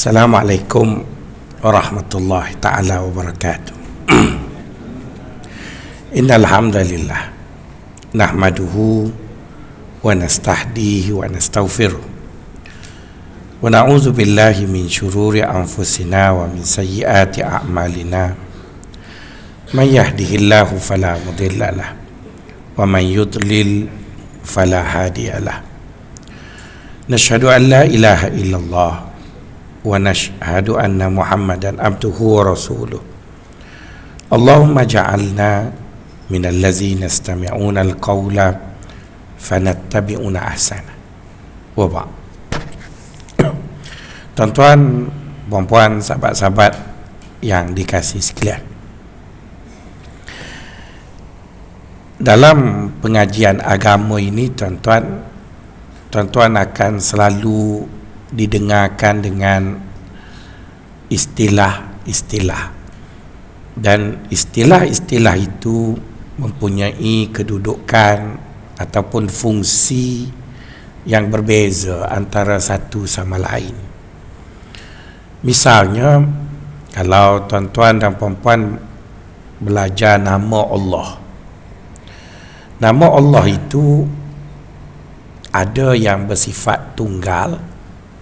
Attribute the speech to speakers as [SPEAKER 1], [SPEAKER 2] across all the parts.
[SPEAKER 1] Assalamualaikum warahmatullahi ta'ala wabarakatuh. Innal hamdalillah nahmaduhu wa nastahdihi wa nastaghfiruh wa na'udzu billahi min syururi anfusina wa min sayyiati a'malina. Man yahdihillahu fala mudhillalah wa man yudlil fala hadiyalah. Nashhadu an la ilaha illallah wa nashhadu anna Muhammadan abduhu wa rasuluh. Allahumma ja'alna minal ladzina yastami'una al-qawla fanattabi'una ahsana. Wa ba'd. Tuan-tuan, puan-puan, sahabat-sahabat yang dikasihi sekalian, dalam pengajian agama ini tuan-tuan akan selalu didengarkan dengan istilah-istilah, dan istilah-istilah itu mempunyai kedudukan ataupun fungsi yang berbeza antara satu sama lain. Misalnya, kalau tuan-tuan dan puan-puan belajar nama Allah itu ada yang bersifat tunggal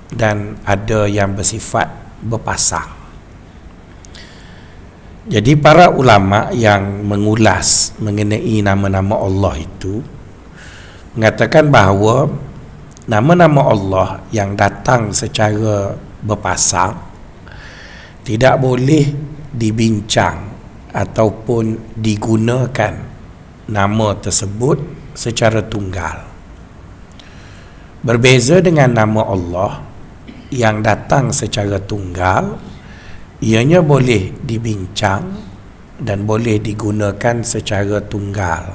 [SPEAKER 1] dan ada yang bersifat berpasang. Jadi para ulama yang mengulas mengenai nama-nama Allah itu mengatakan bahawa nama-nama Allah yang datang secara berpasang tidak boleh dibincang ataupun digunakan nama tersebut secara tunggal. Berbeza dengan nama Allah yang datang secara tunggal, ianya boleh dibincang dan boleh digunakan secara tunggal.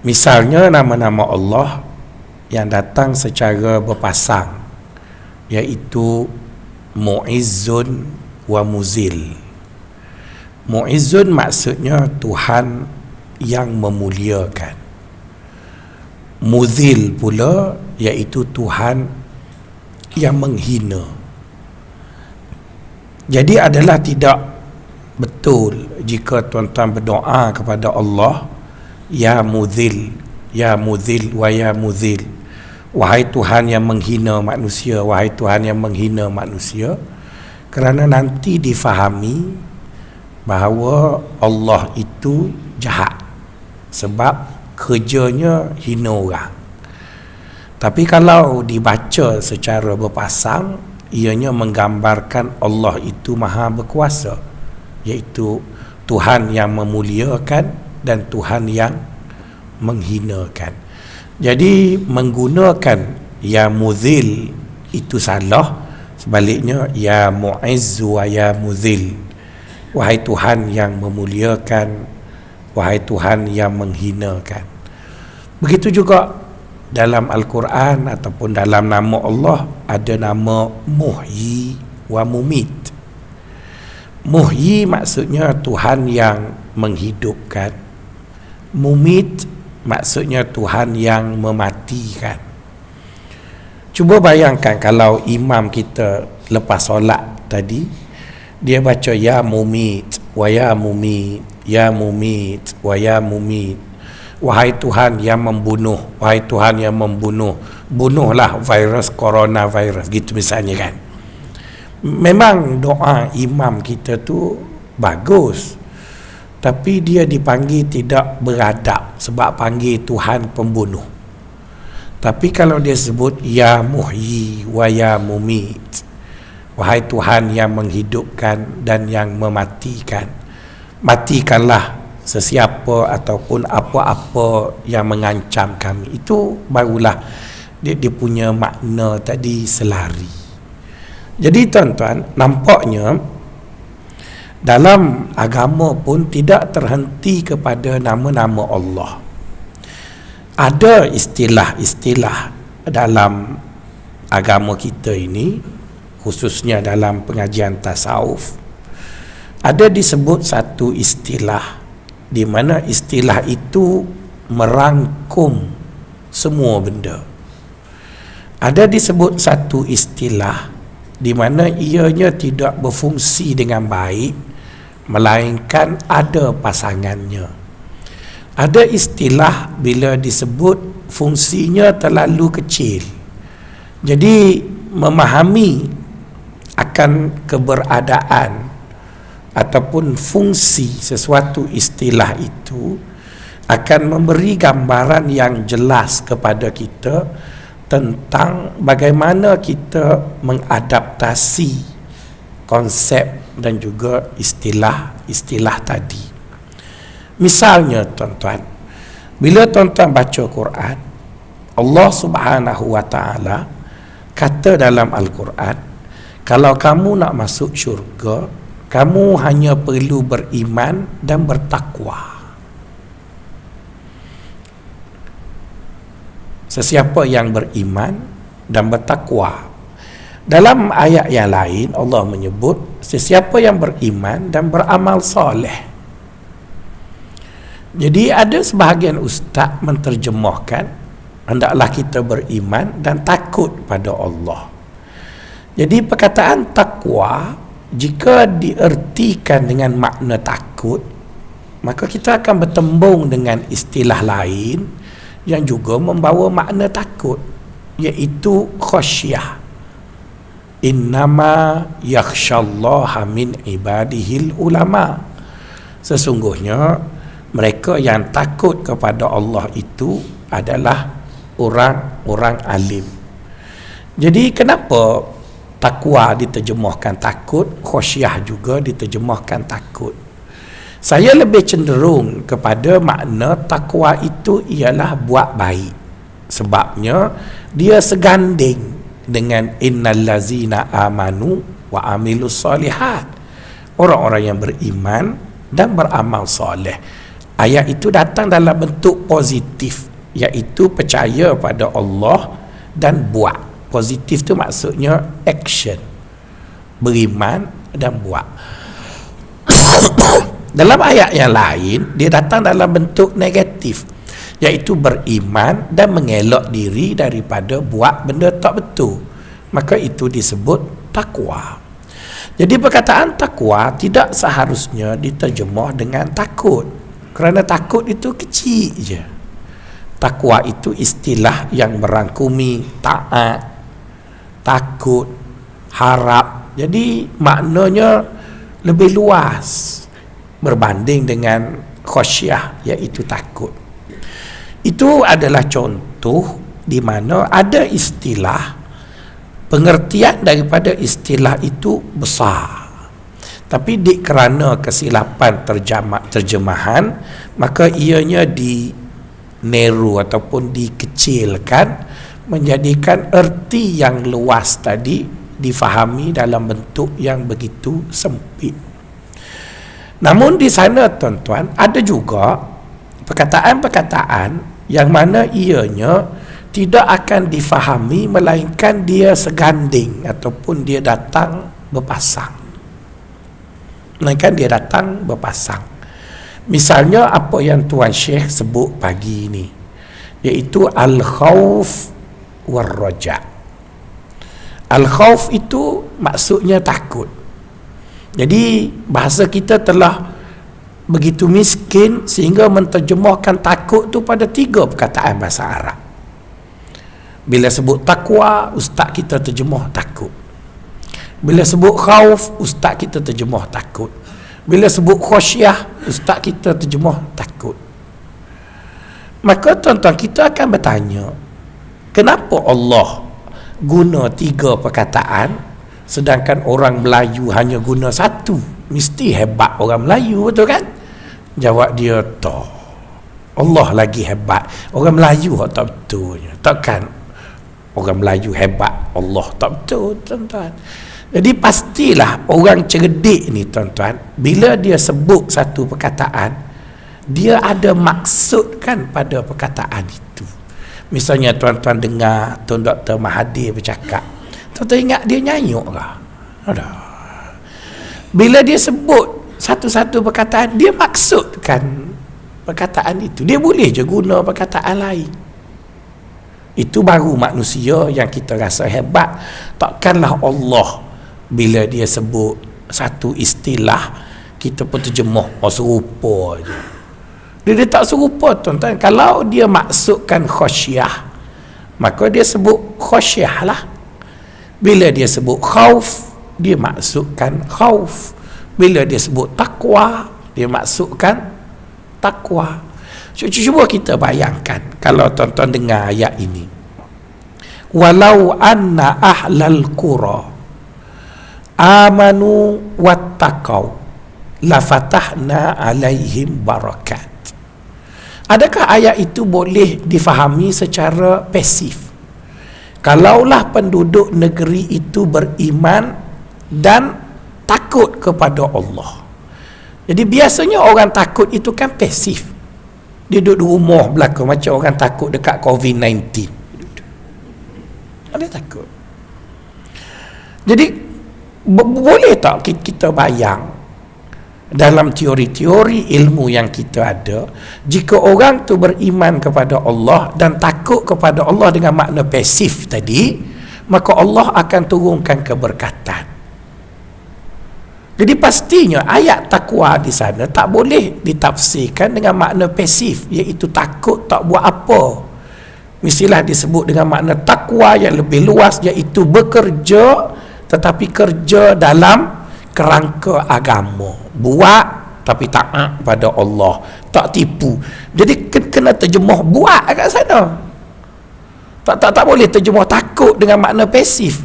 [SPEAKER 1] Misalnya nama-nama Allah yang datang secara berpasang, iaitu Mu'izzun wa Muzil. Mu'izzun maksudnya Tuhan yang memuliakan. Muzil pula iaitu Tuhan yang menghina. Jadi adalah tidak betul jika tuan-tuan berdoa kepada Allah, Ya Muzil, Ya Muzil wa Ya Muzil, wahai Tuhan yang menghina manusia, wahai Tuhan yang menghina manusia, kerana nanti difahami bahawa Allah itu jahat sebab kerjanya hina orang. Tapi kalau dibaca secara berpasang, ianya menggambarkan Allah itu maha berkuasa, iaitu Tuhan yang memuliakan dan Tuhan yang menghinakan. Jadi menggunakan Ya Muzil itu salah. Sebaliknya Ya Mu'izzu wa Ya Muzil, wahai Tuhan yang memuliakan, wahai Tuhan yang menghinakan. Begitu juga dalam Al-Quran ataupun dalam nama Allah ada nama Muhyi wa Mumit. Muhyi maksudnya Tuhan yang menghidupkan. Mumit maksudnya Tuhan yang mematikan. Cuba bayangkan kalau imam kita lepas solat tadi, dia baca Ya Mumit wa Ya Mumit, Ya Mumit wa Ya Mumit, wahai Tuhan yang membunuh, wahai Tuhan yang membunuh, bunuhlah virus coronavirus, gitu misalnya kan. Memang doa imam kita tu bagus, tapi dia dipanggil tidak beradab sebab panggil Tuhan pembunuh. Tapi kalau dia sebut Ya Muhyi wa Ya Mumit, wahai Tuhan yang menghidupkan dan yang mematikan, matikanlah sesiapa ataupun apa-apa yang mengancam kami. Itu barulah dia punya makna tadi selari. Jadi tuan-tuan, nampaknya dalam agama pun tidak terhenti kepada nama-nama Allah. Ada istilah-istilah dalam agama kita ini, khususnya dalam pengajian tasawuf, ada disebut satu istilah di mana istilah itu merangkum semua benda. Ada disebut satu istilah di mana ianya tidak berfungsi dengan baik, melainkan ada pasangannya. Ada istilah bila disebut fungsinya terlalu kecil. Jadi memahami akan keberadaan ataupun fungsi sesuatu istilah itu akan memberi gambaran yang jelas kepada kita tentang bagaimana kita mengadaptasi konsep dan juga istilah-istilah tadi. Misalnya tuan-tuan, bila tuan-tuan baca Quran, Allah Subhanahu wa taala kata dalam Al-Quran, kalau kamu nak masuk syurga, kamu hanya perlu beriman dan bertakwa. Sesiapa yang beriman dan bertakwa. Dalam ayat yang lain Allah menyebut sesiapa yang beriman dan beramal soleh. Jadi ada sebahagian ustaz menterjemahkan hendaklah kita beriman dan takut pada Allah. Jadi perkataan takwa jika diertikan dengan makna takut, maka kita akan bertembung dengan istilah lain yang juga membawa makna takut, iaitu khasyah. Innama yakhsyallaha min ibadihil ulama. Sesungguhnya mereka yang takut kepada Allah itu adalah orang-orang alim. Jadi kenapa takwa diterjemahkan takut, khasyah juga diterjemahkan takut? Saya lebih cenderung kepada makna takwa itu ialah buat baik. Sebabnya dia seganding dengan innallazina amanu wa amilus solihat. Orang-orang yang beriman dan beramal soleh. Ayat itu datang dalam bentuk positif, iaitu percaya pada Allah dan buat. Positif tu maksudnya action. Beriman dan buat. Dalam ayat yang lain dia datang dalam bentuk negatif, iaitu beriman dan mengelak diri daripada buat benda tak betul. Maka itu disebut takwa. Jadi perkataan takwa tidak seharusnya diterjemah dengan takut, kerana takut itu kecil je. Takwa itu istilah yang merangkumi taat, takut, harap. Jadi maknanya lebih luas berbanding dengan khasyah, iaitu takut. Itu adalah contoh di mana ada istilah, pengertian daripada istilah itu besar, tapi kerana kesilapan terjemahan, maka ianya di-narrow ataupun dikecilkan, menjadikan erti yang luas tadi difahami dalam bentuk yang begitu sempit. Namun di sana tuan-tuan ada juga perkataan-perkataan yang mana ianya tidak akan difahami, melainkan dia seganding ataupun dia datang berpasang. Misalnya apa yang Tuan Syekh sebut pagi ini, iaitu al-khawf war-raja. Al-khawf itu maksudnya takut. Jadi bahasa kita telah begitu miskin sehingga menterjemahkan takut tu pada 3 perkataan bahasa Arab. Bila sebut takwa, ustaz kita terjemah takut. Bila sebut khauf, ustaz kita terjemah takut. Bila sebut khasyah, ustaz kita terjemah takut. Maka tuan-tuan, kita akan bertanya, kenapa Allah guna 3 perkataan sedangkan orang Melayu hanya guna 1? Mesti hebat orang Melayu, betul kan? Jawab dia, tak, Allah lagi hebat. Orang Melayu tak betul. Takkan orang Melayu hebat, Allah tak betul, tuan-tuan. Jadi pastilah orang cerdik ni, tuan-tuan, bila dia sebut satu perkataan, dia ada maksud kan pada perkataan itu. Misalnya tuan-tuan dengar Tuan Dr. Mahathir bercakap, tuan-tuan ingat dia nyanyuk kah? Ada. Bila dia sebut satu-satu perkataan, dia maksudkan perkataan itu. Dia boleh je guna perkataan lain. Itu baru manusia yang kita rasa hebat. Takkanlah Allah bila dia sebut satu istilah, kita pun terjemah serupa je. Dia tak serupa, tuan-tuan. Kalau dia maksudkan khasyah, maka dia sebut khasyah lah. Bila dia sebut khauf, dia maksudkan khauf. Bila dia sebut takwa, dia maksudkan takwa. Cuba kita bayangkan kalau tuan-tuan dengar ayat ini. Walau anna ahlal qura amanu wattaqau lafatahna alaihim barakat. Adakah ayat itu boleh difahami secara pasif? Kalaulah penduduk negeri itu beriman dan takut kepada Allah. Jadi biasanya orang takut itu kan pasif. Dia duduk di rumah belakang macam orang takut dekat COVID-19. Dia takut. Jadi boleh tak kita bayang dalam teori-teori ilmu yang kita ada, jika orang tu beriman kepada Allah dan takut kepada Allah dengan makna pasif tadi, maka Allah akan turunkan keberkatan. Jadi pastinya ayat takwa di sana tak boleh ditafsirkan dengan makna pasif, iaitu takut tak buat apa. Mestilah disebut dengan makna takwa yang lebih luas, iaitu bekerja, tetapi kerja dalam kerangka agama, buat tapi taat pada Allah, tak tipu. Jadi kena terjemah buat kat sana. Tak boleh terjemah takut dengan makna pasif.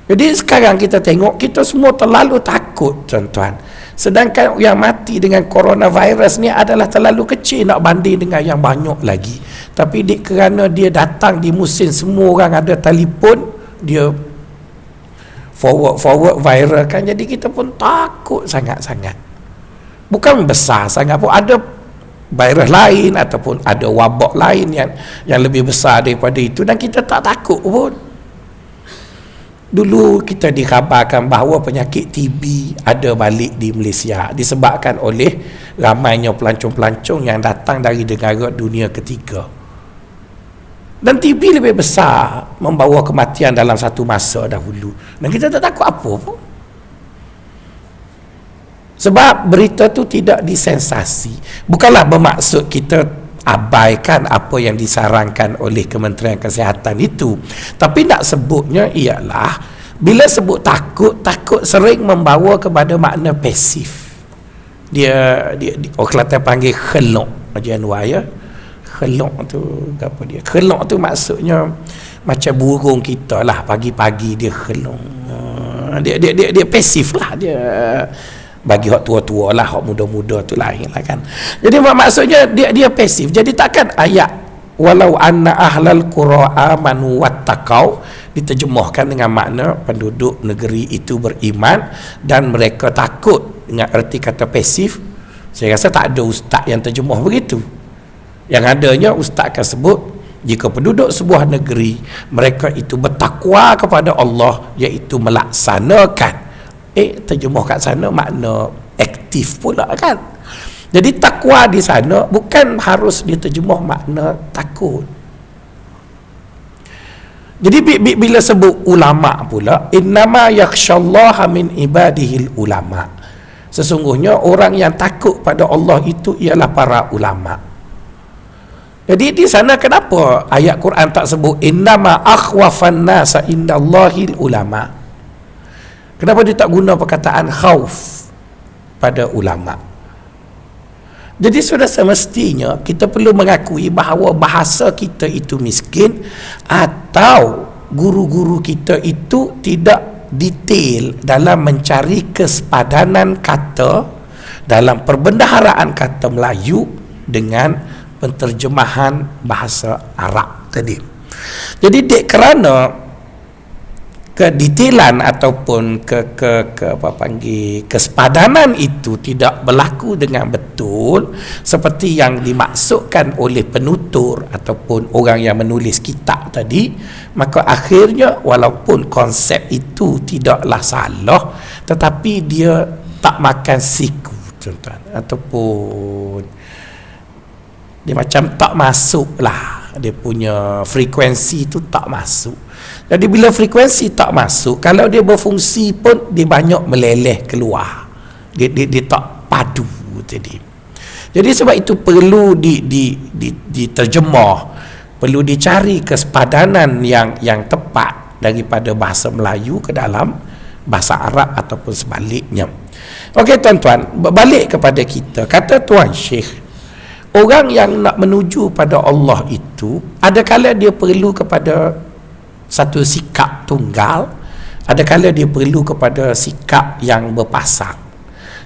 [SPEAKER 1] Jadi sekarang kita tengok, kita semua terlalu takut, tuan-tuan. Sedangkan yang mati dengan coronavirus ni adalah terlalu kecil nak banding dengan yang banyak lagi. Tapi kerana dia datang di musim semua orang ada telefon, dia forward viral kan, jadi kita pun takut sangat-sangat. Bukan besar sangat pun, ada virus lain ataupun ada wabak lain yang lebih besar daripada itu, dan kita tak takut pun. Dulu kita dikhabarkan bahawa penyakit TB ada balik di Malaysia disebabkan oleh ramainya pelancong-pelancong yang datang dari negara dunia ketiga. Dan TB lebih besar, membawa kematian dalam satu masa dahulu. Dan kita tak takut apa pun. Sebab berita tu tidak disensasi. Bukanlah bermaksud kita abaikan apa yang disarankan oleh Kementerian Kesihatan itu. Tapi nak sebutnya ialah, bila sebut takut sering membawa kepada makna pasif. Dia orang Kelantan panggil khelok. Januari ya. Khelok tu apa dia? Khelok tu maksudnya macam burung kita lah, pagi-pagi dia khelok. Dia pasif lah, dia bagi hak tua-tua lah, hak muda-muda tu lain lah kan. Jadi maksudnya dia pasif. Jadi takkan ayat walau anna ahlal qura amanu wattaqau diterjemahkan dengan makna penduduk negeri itu beriman dan mereka takut dengan erti kata pasif. Saya rasa tak ada ustaz yang terjemah begitu. Yang adanya ustaz akan sebut, jika penduduk sebuah negeri mereka itu bertakwa kepada Allah, iaitu melaksanakan. Terjemah kat sana makna aktif pula kan. Jadi takwa di sana bukan harus diterjemah makna takut. Jadi bila sebut ulama pula, innama yakhsyallaha min ibadihil ulama. Sesungguhnya orang yang takut pada Allah itu ialah para ulama. Jadi di sana kenapa ayat Quran tak sebut innama akhwafan nasa indallahil ulama? Kenapa dia tak guna perkataan khauf pada ulama? Jadi sudah semestinya kita perlu mengakui bahawa bahasa kita itu miskin, atau guru-guru kita itu tidak detail dalam mencari kesepadanan kata dalam perbendaharaan kata Melayu dengan penterjemahan bahasa Arab tadi. Jadi kerana kedetailan ataupun kesepadanan itu tidak berlaku dengan betul seperti yang dimaksudkan oleh penutur ataupun orang yang menulis kitab tadi, maka akhirnya walaupun konsep itu tidaklah salah, tetapi dia tak makan siku, tuan-tuan, ataupun dia macam tak masuk lah dia punya frekuensi tu tak masuk. Jadi bila frekuensi tak masuk, kalau dia berfungsi pun dia banyak meleleh keluar. Dia tak padu tadi. Jadi sebab itu perlu diterjemah, perlu dicari kesepadanan yang tepat daripada bahasa Melayu ke dalam bahasa Arab ataupun sebaliknya. Okey tuan-tuan, balik kepada kita. Kata Tuan Syekh, orang yang nak menuju pada Allah itu, ada kala dia perlu kepada satu sikap tunggal, ada kala dia perlu kepada sikap yang berpasang.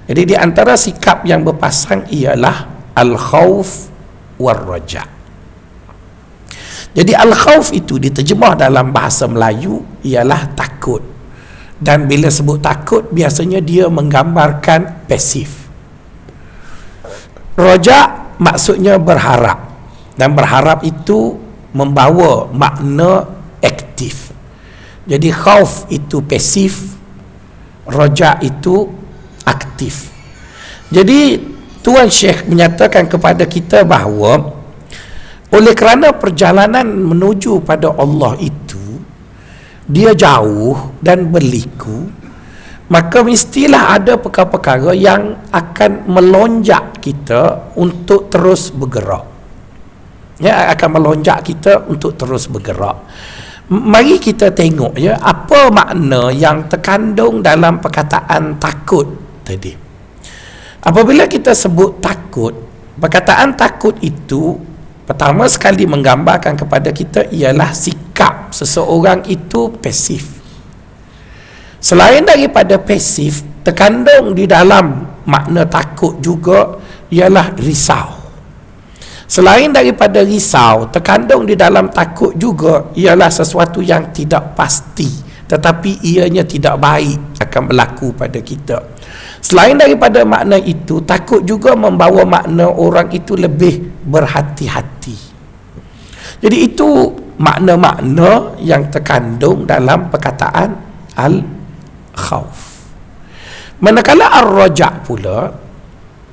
[SPEAKER 1] Jadi di antara sikap yang berpasang ialah al-khauf war-raja. Jadi al-khauf itu diterjemah dalam bahasa Melayu ialah takut. Dan bila sebut takut, biasanya dia menggambarkan pasif. Raja maksudnya berharap, dan berharap itu membawa makna aktif. Jadi khauf itu pasif, raja itu aktif. Jadi Tuan Syekh menyatakan kepada kita bahawa oleh kerana perjalanan menuju pada Allah itu dia jauh dan berliku, maka mestilah ada perkara-perkara yang akan melonjak kita untuk terus bergerak. Ya, akan melonjak kita untuk terus bergerak. Mari kita tengok ya, apa makna yang terkandung dalam perkataan takut tadi. Apabila kita sebut takut, perkataan takut itu pertama sekali menggambarkan kepada kita ialah sikap seseorang itu pasif. Selain daripada pasif, terkandung di dalam makna takut juga ialah risau. Selain daripada risau, terkandung di dalam takut juga ialah sesuatu yang tidak pasti, tetapi ianya tidak baik akan berlaku pada kita. Selain daripada makna itu, takut juga membawa makna orang itu lebih berhati-hati. Jadi itu makna-makna yang terkandung dalam perkataan al-khauf. Manakala ar-raja pula,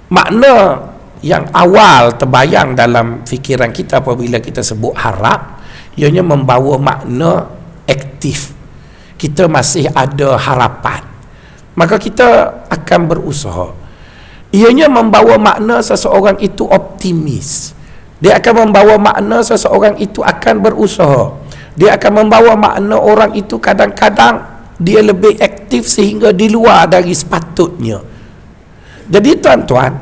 [SPEAKER 1] makna yang awal terbayang dalam fikiran kita apabila kita sebut harap, ianya membawa makna aktif. Kita masih ada harapan, maka kita akan berusaha. Ianya membawa makna seseorang itu optimis. Dia akan membawa makna seseorang itu akan berusaha. Dia akan membawa makna orang itu kadang-kadang dia lebih aktif sehingga di luar dari sepatutnya. Jadi tuan-tuan,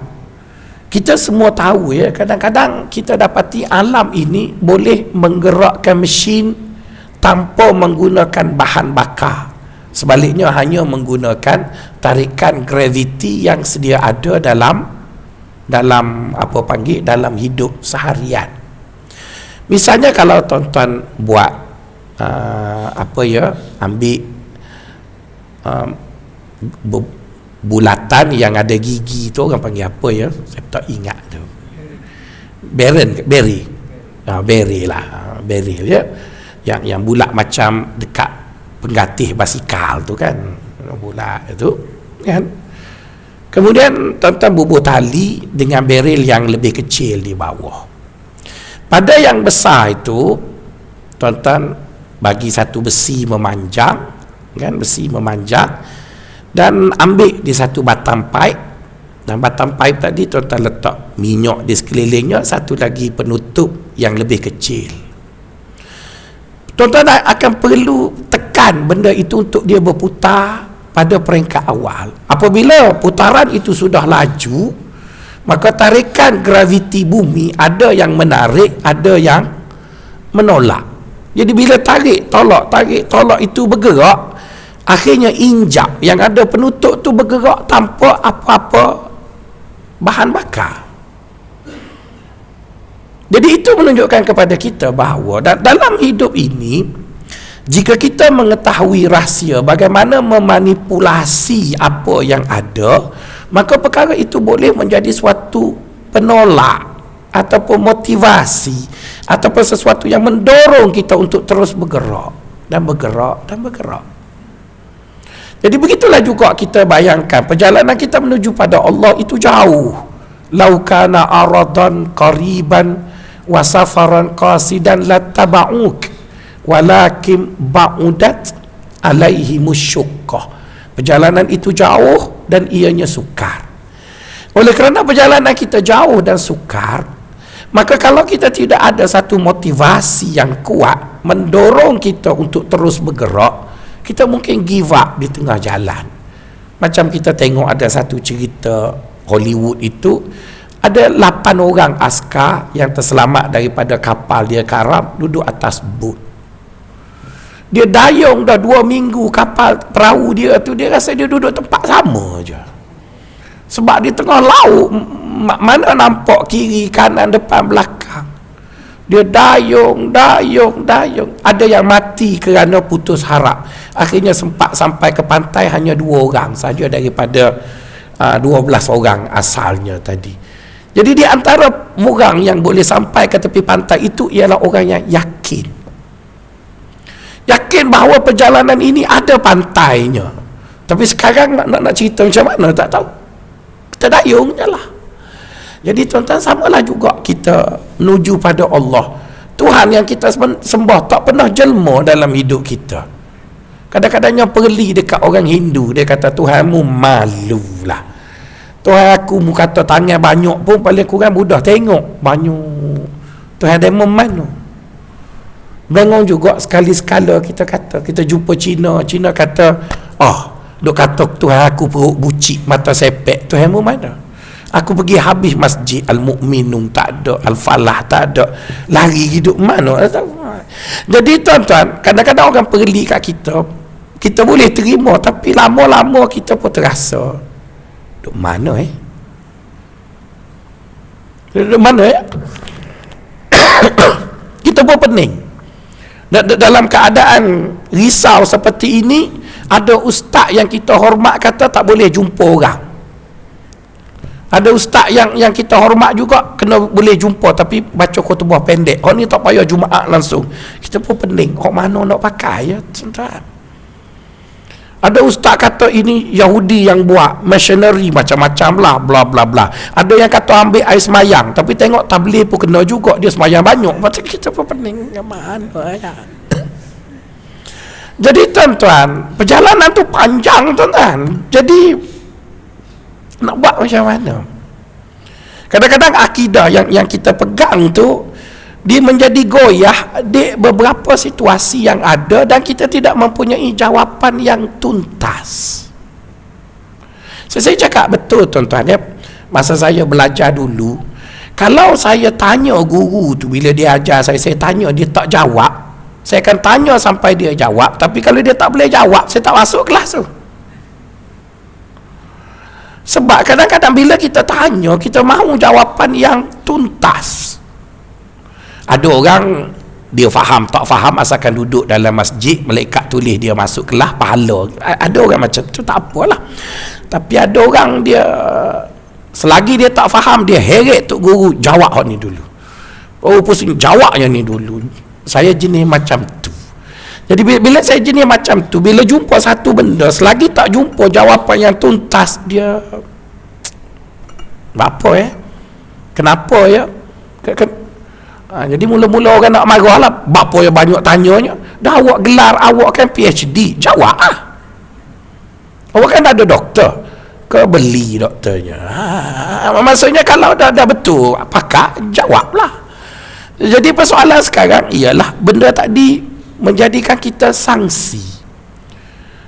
[SPEAKER 1] kita semua tahu ya, kadang-kadang kita dapati alam ini boleh menggerakkan mesin tanpa menggunakan bahan bakar. Sebaliknya hanya menggunakan tarikan graviti yang sedia ada dalam hidup seharian. Misalnya kalau tuan-tuan buat ambil bulatan yang ada gigi tu, orang panggil apa ya, saya tak ingat tu, berry ya, yang bulat macam dekat penggatih basikal tu kan, bulat itu kan. Kemudian tuan-tuan bubuh tali dengan beril yang lebih kecil di bawah. Pada yang besar itu tuan-tuan bagi satu besi memanjang kan, besi memanjang, dan ambil di satu batang pipe, dan batang pipe tadi tuan-tuan letak minyak di sekelilingnya, satu lagi penutup yang lebih kecil. Tuan-tuan akan perlu tekan benda itu untuk dia berputar pada peringkat awal. Apabila putaran itu sudah laju, maka tarikan graviti bumi ada yang menarik, ada yang menolak. Jadi bila tarik tolak itu bergerak, akhirnya injak yang ada penutup tu bergerak tanpa apa-apa bahan bakar. Jadi itu menunjukkan kepada kita bahawa dalam hidup ini, jika kita mengetahui rahsia bagaimana memanipulasi apa yang ada, maka perkara itu boleh menjadi suatu penolak ataupun motivasi ataupun sesuatu yang mendorong kita untuk terus bergerak dan bergerak dan bergerak. Jadi begitulah juga kita bayangkan perjalanan kita menuju pada Allah itu jauh. Lau kana aradan qariban wa safaran qasidan lattaba'uk walakin ba'udat alaihimus syuqqah. Perjalanan itu jauh dan ianya sukar. Oleh kerana perjalanan kita jauh dan sukar, maka kalau kita tidak ada satu motivasi yang kuat mendorong kita untuk terus bergerak, kita mungkin give up di tengah jalan. Macam kita tengok ada satu cerita Hollywood itu, ada 8 orang askar yang terselamat daripada kapal dia karam duduk atas bot. Dia dayung dah 2 minggu kapal perahu dia tu, dia rasa dia duduk tempat sama je. Sebab di tengah laut mana nampak kiri kanan depan belakang. Dia dayung. Ada yang mati kerana putus harap. Akhirnya sempat sampai ke pantai hanya 2 orang saja daripada 12 orang asalnya tadi. Jadi di antara orang yang boleh sampai ke tepi pantai itu ialah orang yang yakin bahawa perjalanan ini ada pantainya. Tapi sekarang nak cerita macam mana tak tahu. Kita dayung je lah. Jadi tuan-tuan, samalah juga kita menuju pada Allah. Tuhan yang kita sembah tak pernah jelma dalam hidup kita. Kadang-kadangnya perli dekat orang Hindu, dia kata Tuhanmu malu lah. Tuhan aku mu kata tangan banyak pun paling kurang mudah tengok banyak. Tuhan demo mana? Bangun juga sekali-sekala kita kata, kita jumpa Cina kata, duk kata Tuhan aku perut bucik, mata sepek. Tuhanmu mana? Aku pergi habis masjid Al-Mu'minun tak ada, Al-Falah tak ada, lari hidup mana? Jadi tuan-tuan, kadang-kadang orang perli kat kita boleh terima, tapi lama-lama kita pun terasa duk mana duk mana kita pun pening. Dalam keadaan risau seperti ini, ada ustaz yang kita hormat kata tak boleh jumpa orang. Ada ustaz yang kita hormat juga kena boleh jumpa tapi baca khutbah pendek. Ni tak payah Jumaat langsung. Kita pun pening. Mana nak pakai ya, tuan-tuan. Ada ustaz kata ini Yahudi yang buat, missionary macam-macam lah, bla bla bla. Ada yang kata ambil air semayang, tapi tengok tabligh pun kena juga, dia semayang banyak. Macam kita pun pening. Mana ya? Jadi tuan-tuan, perjalanan tu panjang tuan-tuan. Jadi nak buat macam mana? Kadang-kadang akidah yang kita pegang tu, dia menjadi goyah di beberapa situasi yang ada dan kita tidak mempunyai jawapan yang tuntas. Saya cakap betul tuan-tuan ya. Masa saya belajar dulu, kalau saya tanya guru tu bila dia ajar saya tanya dia tak jawab, saya akan tanya sampai dia jawab. Tapi kalau dia tak boleh jawab, saya tak masuk kelas tu. Sebab kadang-kadang bila kita tanya, kita mahu jawapan yang tuntas. Ada orang dia faham, tak faham asalkan duduk dalam masjid, malaikat tulis dia masuk kelas pahala. Ada orang macam tu, tak apalah. Tapi ada orang dia selagi dia tak faham, dia heret tok guru, jawab hak ni dulu. Pusing jawab yang ni dulu. Saya jenis macam tu. Jadi bila saya jenis macam tu, bila jumpa satu benda, selagi tak jumpa jawapan yang tuntas, dia apa kenapa ya? Jadi mula-mula orang nak marah lah, bapa yang banyak tanyanya. Dah awak gelar, awak kan PhD, jawab lah. Awak kan ada doktor, ke beli doktornya. Maksudnya kalau dah betul pakar, jawablah. Jadi persoalan sekarang ialah benda tadi menjadikan kita sangsi.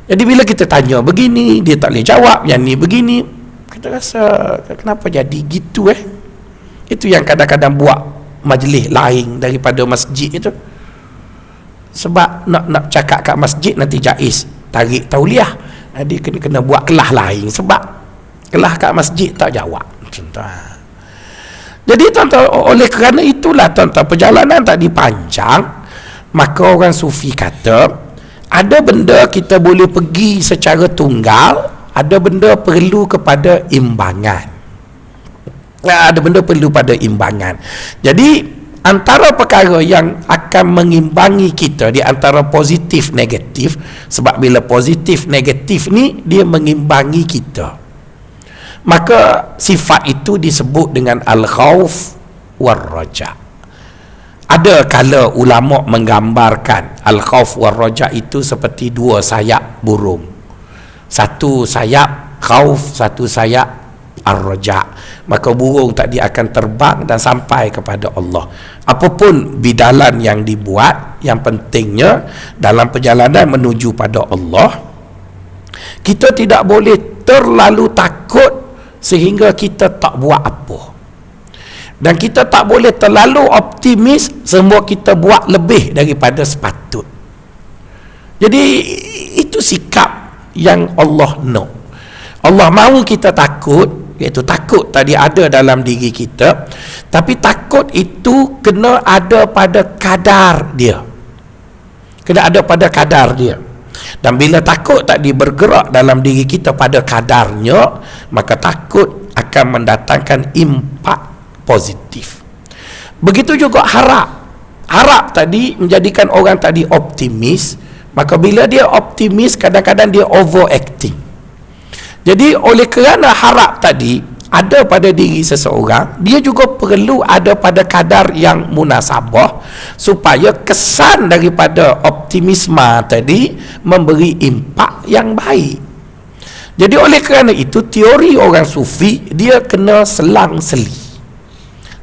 [SPEAKER 1] Jadi bila kita tanya begini, dia tak boleh jawab, yang ni begini, kita rasa kenapa jadi gitu Itu yang kadang-kadang buat majlis lain daripada masjid itu. Sebab nak cakap kat masjid nanti jaiz tarik tauliah, dia kena buat kelas lain sebab kelas kat masjid tak jawab. Tuan-tuan, jadi tuan-tuan, oleh kerana itulah tuan-tuan, perjalanan tadi panjang, maka orang sufi kata ada benda kita boleh pergi secara tunggal, ada benda perlu kepada imbangan. Ada benda perlu pada imbangan. Jadi antara perkara yang akan mengimbangi kita di antara positif negatif, sebab bila positif negatif ni dia mengimbangi kita, maka sifat itu disebut dengan al-khauf war raja. Ada kala ulama menggambarkan al-khauf wal raja itu seperti dua sayap burung. Satu sayap khauf, satu sayap ar-raja. Maka burung tadi akan terbang dan sampai kepada Allah. Apapun bidalan yang dibuat, yang pentingnya dalam perjalanan menuju pada Allah, kita tidak boleh terlalu takut sehingga kita tak buat apa. Dan kita tak boleh terlalu optimis semua kita buat lebih daripada sepatut. Jadi itu sikap yang Allah nak. Allah mahu kita takut, iaitu takut tadi ada dalam diri kita, tapi takut itu kena ada pada kadar dia. Kena ada pada kadar dia. Dan bila takut tadi bergerak dalam diri kita pada kadarnya, maka takut akan mendatangkan impak positif. Begitu juga harap. Harap tadi menjadikan orang tadi optimis, maka bila dia optimis kadang-kadang dia overacting. Jadi oleh kerana harap tadi ada pada diri seseorang, dia juga perlu ada pada kadar yang munasabah supaya kesan daripada optimisme tadi memberi impak yang baik. Jadi oleh kerana itu teori orang sufi dia kena selang-seli.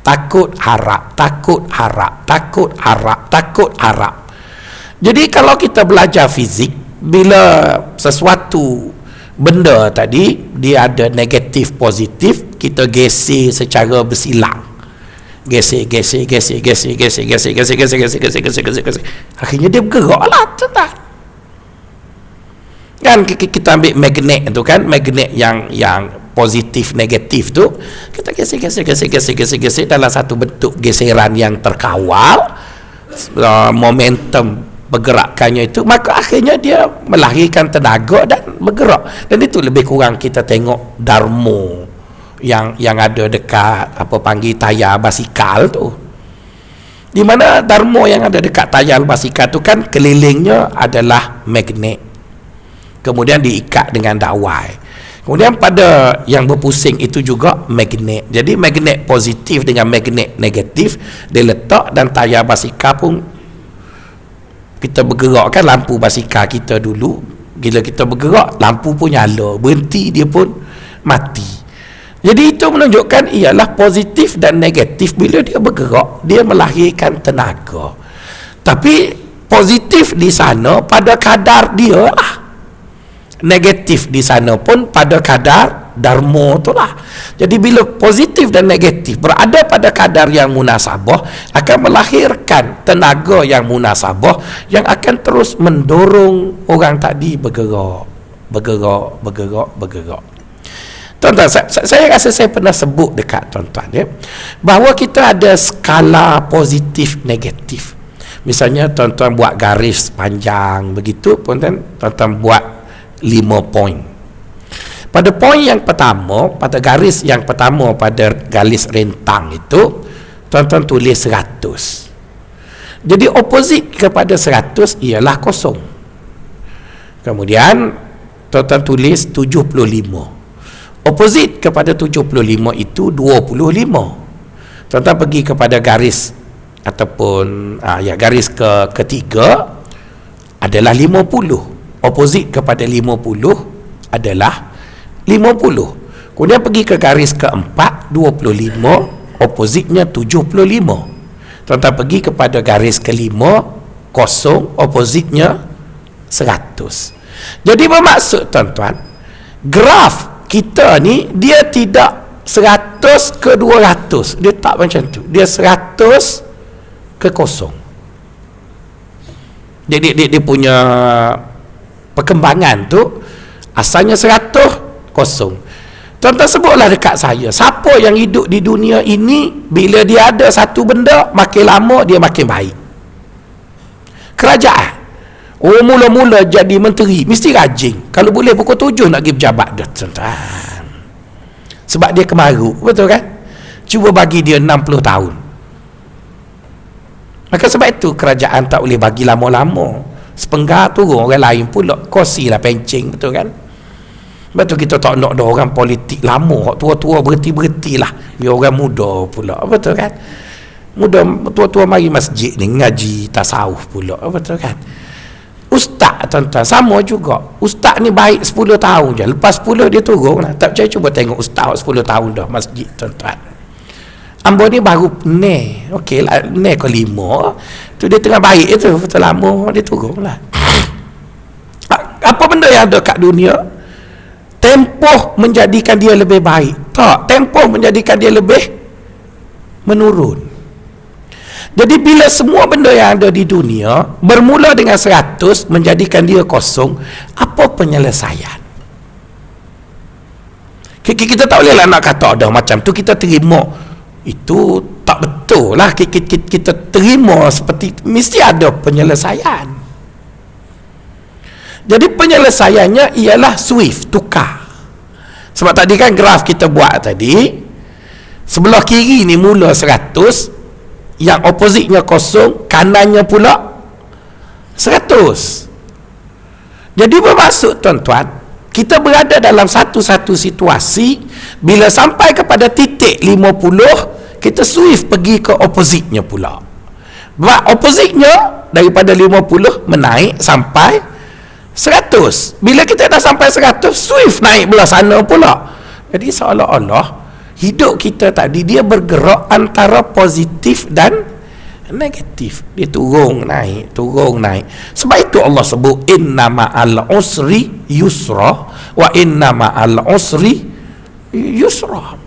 [SPEAKER 1] Takut harap, takut harap, takut harap, takut harap. Jadi kalau kita belajar fizik, bila sesuatu benda tadi dia ada negatif positif, kita geser secara bersilang. Geser. Akhirnya dia bergeraklah, tuan. Kan kita ambil magnet tu kan, magnet yang positif negatif tu, kita geser dalam satu bentuk geseran yang terkawal, momentum pergerakannya itu, maka akhirnya dia melahirkan tenaga dan bergerak. Dan itu lebih kurang kita tengok darmo yang ada dekat apa panggil tayar basikal tu, di mana darmo yang ada dekat tayar basikal tu kan kelilingnya adalah magnet, kemudian diikat dengan dawai. Kemudian pada yang berpusing itu juga magnet. Jadi magnet positif dengan magnet negatif dia letak, dan tayar basikal pun kita bergerak kan, lampu basikal kita dulu bila kita bergerak lampu pun nyala, berhenti dia pun mati. Jadi itu menunjukkan ialah positif dan negatif bila dia bergerak dia melahirkan tenaga. Tapi positif di sana pada kadar dia lah, negatif di sana pun pada kadar darmo tu lah. Jadi bila positif dan negatif berada pada kadar yang munasabah, akan melahirkan tenaga yang munasabah yang akan terus mendorong orang tadi bergerak. Tuan-tuan, saya rasa saya pernah sebut dekat tuan-tuan ya, bahawa kita ada skala positif negatif. Misalnya tuan-tuan buat garis panjang begitu pun, tuan-tuan buat 5 poin. Pada poin yang pertama, pada garis yang pertama, pada garis rentang itu tuan-tuan tulis 100. Jadi oposit kepada 100 ialah kosong. Kemudian tuan-tuan tulis 75. Oposit kepada 75 itu 25. Tuan-tuan pergi kepada garis ataupun garis ketiga adalah 50. Oposit kepada 50 adalah 50. Kemudian pergi ke garis keempat 25, opositnya 75. Tuan-tuan pergi kepada garis kelima kosong, opositnya 100. Jadi bermaksud tuan-tuan, graf kita ni dia tidak 100 ke 200, dia tak macam tu, dia 100 ke kosong. Jadi dia punya perkembangan tu asalnya 100 kosong. Tuan-tuan sebutlah dekat saya, siapa yang hidup di dunia ini bila dia ada satu benda makin lama dia makin baik? Kerajaan. Oh, mula-mula jadi menteri mesti rajin, kalau boleh pukul 7 nak pergi pejabat dah, tuan-tuan. Sebab dia kemaru, betul kan? Cuba bagi dia 60 tahun. Maka sebab itu kerajaan tak boleh bagi lama-lama. Sepenggar turun orang lain pula, kosilah pencing, betul kan? Betul, kita tak nak ada orang politik lama, tua-tua berhenti-berhenti lah, biar orang muda pula, betul kan? Mudah tua-tua mari masjid ni ngaji tasawuf pula, betul kan? Ustaz tuan-tuan sama juga. Ustaz ni baik 10 tahun je, lepas 10 dia turun lah. Tak percaya cuba tengok ustaz 10 tahun dah masjid tuan-tuan. Ambo ni baru ne, okey lah, ne ke 5 tu dia tengah baik tu, betul lama dia turun lah. Apa benda yang ada kat dunia, tempoh menjadikan dia lebih baik? Tak, tempoh menjadikan dia lebih menurun. Jadi bila semua benda yang ada di dunia bermula dengan 100 menjadikan dia kosong, apa penyelesaian? Kita tak boleh lah nak kata ada macam tu, kita terima itu tak betul lah. Kita terima seperti mesti ada penyelesaian. Jadi penyelesaiannya ialah swift, tukar. Sebab tadi kan graf kita buat tadi, sebelah kiri ni mula 100, yang oppositnya kosong, kanannya pula 100. Jadi bermaksud tuan-tuan, kita berada dalam satu situasi, bila sampai kepada titik 50, kita swift pergi ke oppositnya pula. Sebab oppositnya daripada 50 menaik sampai 100. Bila kita dah sampai 100, swift naik belah sana pula. Jadi seolah-olah hidup kita tadi dia bergerak antara positif dan negatif. Dia turun naik, turun naik. Sebab itu Allah sebut inna ma'al usri yusra wa inna ma'al usri yusra.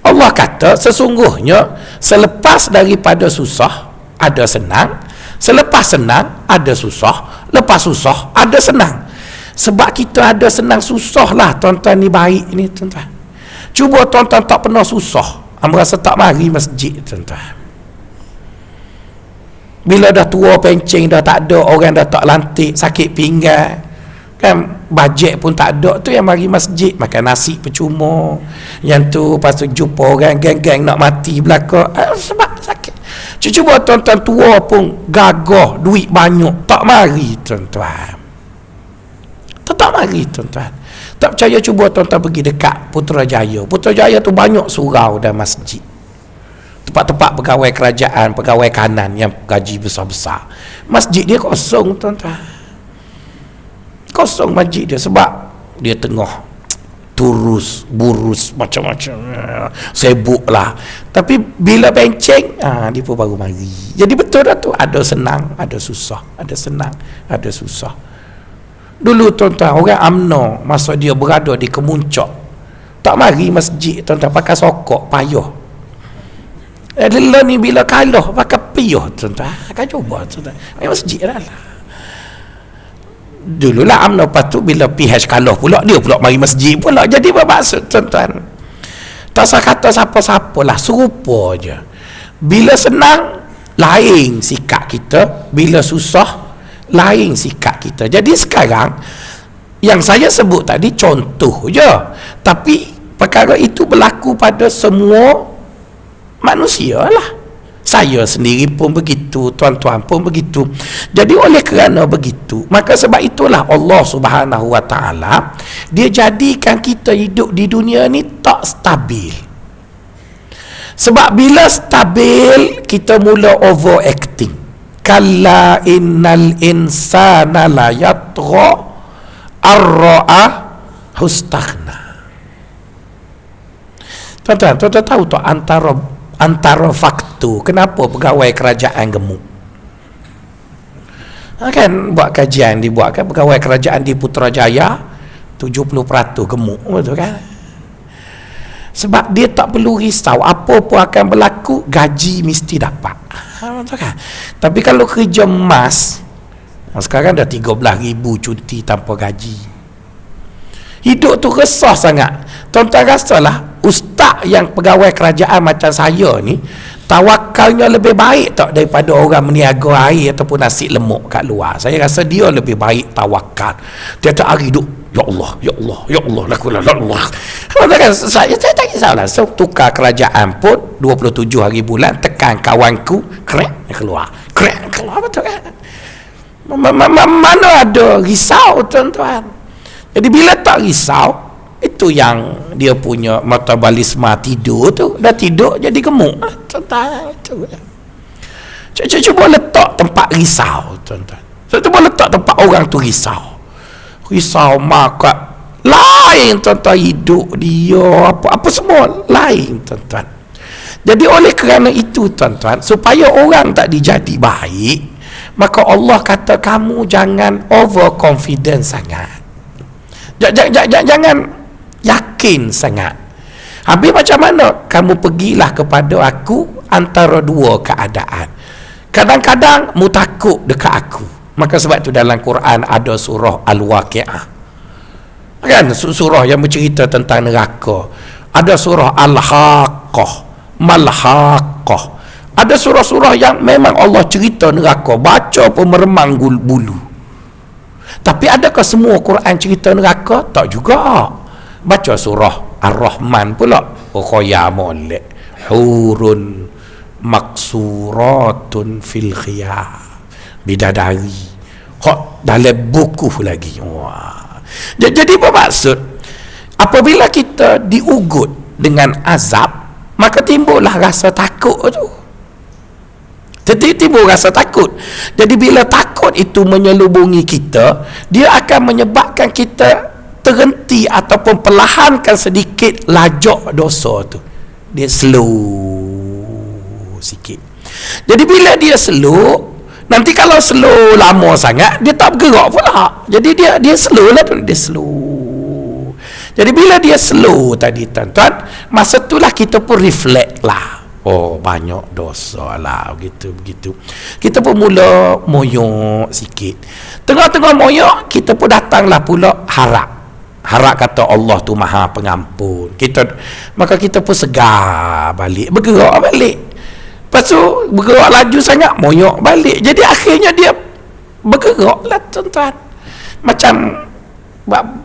[SPEAKER 1] Allah kata sesungguhnya selepas daripada susah ada senang, selepas senang ada susah, lepas susah ada senang. Sebab kita ada senang susah lah tuan-tuan ni baik ni tuan-tuan. Cuba tuan-tuan tak pernah susah, rasa tak mari masjid tuan-tuan. Bila dah tua pencing, dah tak ada, orang dah tak lantik, sakit pinggang kan, bajet pun tak ada, tu yang mari masjid, makan nasi percuma, yang tu lepas tu jumpa orang geng-geng nak mati belakang, sebab sakit. Cuba tuan-tuan tua pun gagah, duit banyak, tak mari tuan-tuan, tak mari tuan-tuan. Tak percaya cuba tuan-tuan pergi dekat Putrajaya. Putrajaya tu banyak surau dan masjid, tempat-tempat pegawai kerajaan, pegawai kanan yang gaji besar-besar. Masjid dia kosong tuan-tuan, kosong masjid dia. Sebab dia tengah turus, burus, macam-macam, sibuk lah. Tapi bila benceng, dia pun baru mari. Jadi betul dah tu, ada senang, ada susah, ada senang, ada susah. Dulu tuan-tuan, orang UMNO masa dia berada di Kemuncak, tak mari masjid tuan-tuan, pakai sokok, payah. Lelah ni bila kalah pakai piyah tuan-tuan, akan cuba tuan-tuan mari masjid dah lah. Dululah UMNO, lepas tu bila PH kalah pula, dia pula mari masjid pula. Jadi bermaksud tuan-tuan, tak usah kata siapa-siapa lah, serupa je. Bila senang lain sikap kita, bila susah lain sikap kita. Jadi sekarang yang saya sebut tadi contoh je, tapi perkara itu berlaku pada semua manusia lah. Saya sendiri pun begitu, tuan-tuan pun begitu. Jadi oleh kerana begitu, maka sebab itulah Allah Subhanahu Wa Ta'ala dia jadikan kita hidup di dunia ni tak stabil. Sebab bila stabil, kita mula overacting. Kalla innal insana la yatgha ar-ra'a hustaghna. Tuan-tuan tahu tak antara faktor kenapa pegawai kerajaan gemuk? Kan buat kajian, dibuatkan pegawai kerajaan di Putrajaya 70% gemuk, betul kan? Sebab dia tak perlu risau apa pun akan berlaku, gaji mesti dapat. Betul kan? Tapi kalau kerja emas, sekarang dah 13,000 cuti tanpa gaji. Hidup tu resah sangat. Tuan-tuan rasalah ustaz yang pegawai kerajaan macam saya ni, tawakalnya lebih baik tak daripada orang meniaga air ataupun nasi lemak kat luar. Saya rasa dia lebih baik tawakal. Tiap-tiap hari duduk, ya Allah, ya Allah, ya Allah, lakulah Allah. Saya tak kisahlah. So, tukar kerajaan pun 27 hari bulan, tekan kawanku, krek keluar, betul kan? Mana ada risau tuan-tuan. Jadi bila tak risau, Itu yang dia punya metabolisme tidur tu, dah tidur jadi gemuk. Tuan-tuan, itu. Cuba letak tempat risau, tuan-tuan. Cuba letak tempat orang tu risau. Risau makan lain, tuan-tuan, hidup dia apa semua lain, tuan-tuan. Jadi oleh kerana itu, tuan-tuan, supaya orang tak dijadi baik, maka Allah kata kamu jangan overconfident sangat. Jangan yakin sangat. Habis macam mana kamu pergilah kepada aku antara dua keadaan. Kadang-kadang mu takut dekat aku. Maka sebab tu dalam Quran ada surah Al-Waqi'ah, kan, surah yang bercerita tentang neraka. Ada surah Al-Haqqah, Mal-Haqqah. Ada surah-surah yang memang Allah cerita neraka, baca pun meremang bulu. Tapi adakah semua Quran cerita neraka? Tak juga. Baca surah Ar-Rahman pula, khoya molek hurun maksuratun fil khiyam, bidadari hok dalam buku lagi. Wah. Jadi bermaksud apabila kita diugut dengan azab, maka timbullah rasa takut tu. Timbul rasa takut. Jadi bila takut itu menyelubungi kita, dia akan menyebabkan kita terhenti ataupun perlahankan sedikit lajak dosa tu. Dia slow sikit. Jadi bila dia slow, nanti kalau slow lama sangat, dia tak bergerak pula. Jadi dia slow lah tu, dia slow. Jadi bila dia slow tadi, tuan-tuan, masa itulah kita pun reflect lah. Oh, banyak dosa lah, begitu. Kita pun mula moyok sikit. Tengah-tengah moyok, kita pun datanglah pula harap kata Allah tu maha pengampun. Maka kita pun segar balik, bergerak balik. Lepas tu bergerak laju sangat, moyok balik. Jadi akhirnya dia bergerak lah, tuan-tuan. Macam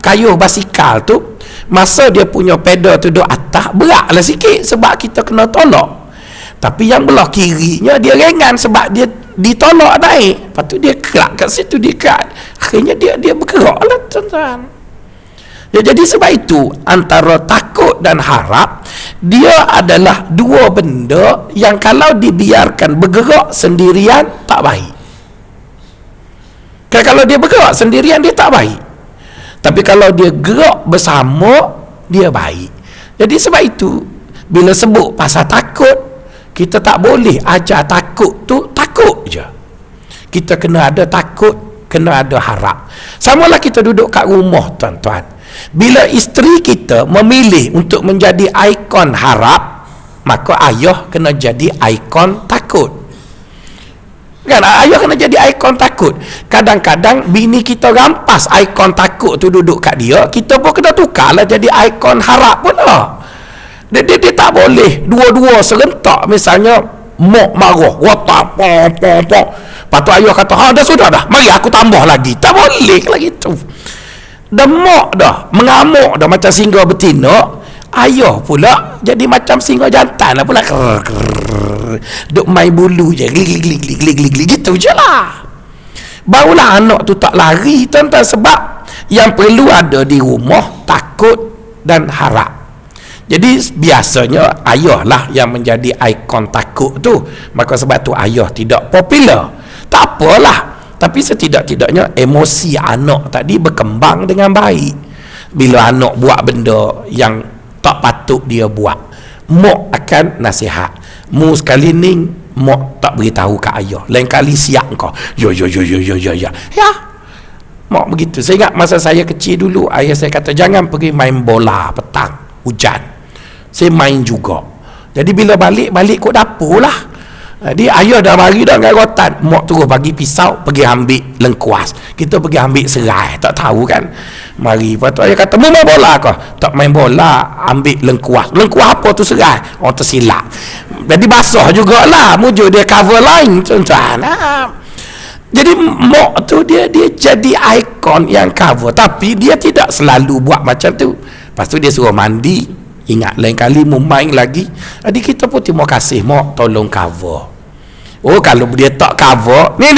[SPEAKER 1] kayuh basikal tu, masa dia punya pedal tu duduk atas, berat lah sikit sebab kita kena tolak. Tapi yang belah kirinya dia ringan sebab dia ditolak naik. Lepas tu dia kerak kat situ, dia kerak. Akhirnya dia bergerak lah, tuan-tuan. Ya, jadi sebab itu antara takut dan harap, dia adalah dua benda yang kalau dibiarkan bergerak sendirian tak baik. Kalau dia bergerak sendirian dia tak baik. Tapi kalau dia gerak bersama, dia baik. Jadi sebab itu bila sebut pasal takut, kita tak boleh ajar takut tu takut je. Kita kena ada takut, kena ada harap. Samalah kita duduk kat rumah, tuan-tuan. Bila isteri kita memilih untuk menjadi ikon harap, maka ayah kena jadi ikon takut. Kan, ayah kena jadi ikon takut. Kadang-kadang bini kita rampas ikon takut tu duduk kat dia, kita pun kena tukarlah jadi ikon harap pula. Dia tak boleh dua-dua serentak. Misalnya mak marah, watak pom. Lepas tu ayah kata, dah sudah dah, mari aku tambah lagi. Tak boleh lagi tu. Dah mak dah mengamuk dah macam singa betina, ayah pula jadi macam singa jantan lah pula, duk main bulu je, glik gitu je lah. Barulah anak tu tak lari, tuan-tuan. Sebab yang perlu ada di rumah takut dan harap. Jadi biasanya ayah lah yang menjadi ikon takut tu. Maka sebab tu ayah tidak popular. Tak apalah, tapi setidak-tidaknya emosi anak tadi berkembang dengan baik. Bila anak buat benda yang tak patut dia buat, mak akan nasihat. Mu sekali ni mak tak beritahu kat ayah, lain kali siap kau. Ya. Ya, mak begitu. Saya ingat masa saya kecil dulu, ayah saya kata jangan pergi main bola petang, hujan. Saya main juga. Jadi bila balik kot dapur lah. Jadi ayah dah mari dah dengan rotan, mak terus bagi pisau, pergi ambil lengkuas. Kita pergi ambil serai, tak tahu kan. Mari, lepas tu ayah kata, mau main bola kau? Tak main bola, ambil lengkuas. Lengkuas apa tu serai? Oh, tersilap. Jadi basah jugalah, mujur dia cover lain, tuan-tuan. Jadi mak tu dia jadi ikon yang cover, tapi dia tidak selalu buat macam tu. Lepas tu dia suruh mandi. Ingat lain kali mu main lagi. Jadi kita pun terima kasih mak, tolong cover. Oh, kalau dia tak cover, ni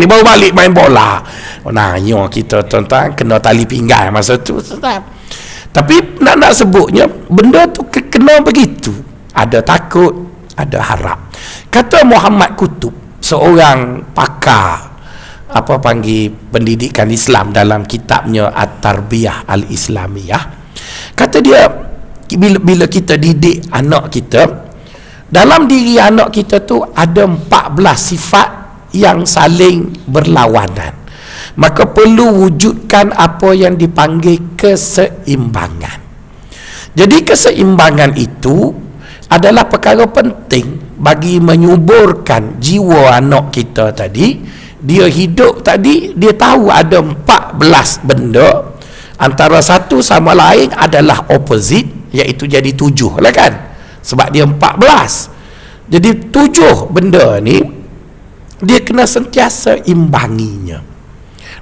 [SPEAKER 1] baru balik main bola. Oh, nanya kita, tuan-tuan, kena tali pinggang masa tu, tuan-tuan. Tapi nak sebutnya benda tu kena begitu, ada takut, ada harap. Kata Muhammad Kutub, seorang pakar pendidikan Islam, dalam kitabnya At-Tarbiyah Al-Islamiyah, kata dia, bila kita didik anak kita, dalam diri anak kita tu ada 14 sifat yang saling berlawanan, maka perlu wujudkan apa yang dipanggil keseimbangan. Jadi keseimbangan itu adalah perkara penting bagi menyuburkan jiwa anak kita tadi. Dia hidup tadi, dia tahu ada 14 benda, antara satu sama lain adalah opposite, iaitu jadi 7 lah kan, sebab dia 14. Jadi 7 benda ni dia kena sentiasa imbanginya.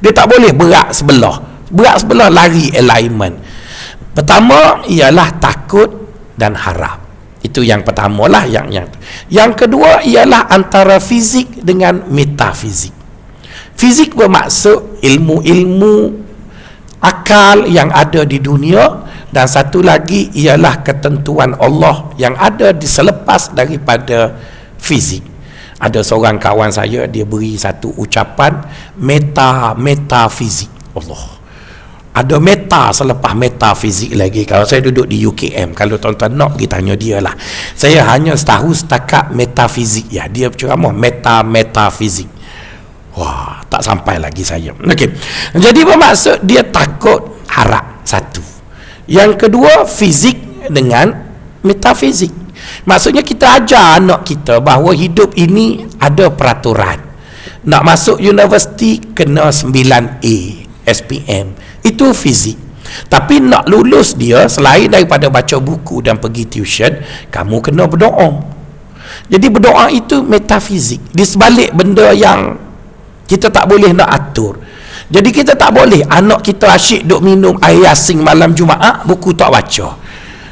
[SPEAKER 1] Dia tak boleh berat sebelah lari alignment. Pertama ialah takut dan harap. Itu yang pertama lah. Yang kedua ialah antara fizik dengan metafizik. Fizik bermaksud ilmu-ilmu akal yang ada di dunia, dan satu lagi ialah ketentuan Allah yang ada di selepas daripada fizik. Ada seorang kawan saya, dia beri satu ucapan metafizik Allah. Ada meta selepas metafizik lagi. Kalau saya duduk di UKM, kalau tuan-tuan nak pergi tanya dia lah, saya hanya tahu setakat metafizik ya. Dia ceramah metafizik. Wah, tak sampai lagi saya. Okey. Jadi bermaksud dia takut, harap, satu. Yang kedua, fizik dengan metafizik. Maksudnya kita ajar anak kita bahawa hidup ini ada peraturan. Nak masuk universiti kena 9A SPM. Itu fizik. Tapi nak lulus dia, selain daripada baca buku dan pergi tuition, kamu kena berdoa. Jadi berdoa itu metafizik. Di sebalik benda yang kita tak boleh nak atur. Jadi kita tak boleh anak kita asyik duk minum air Yasin malam Jumaat, buku tak baca.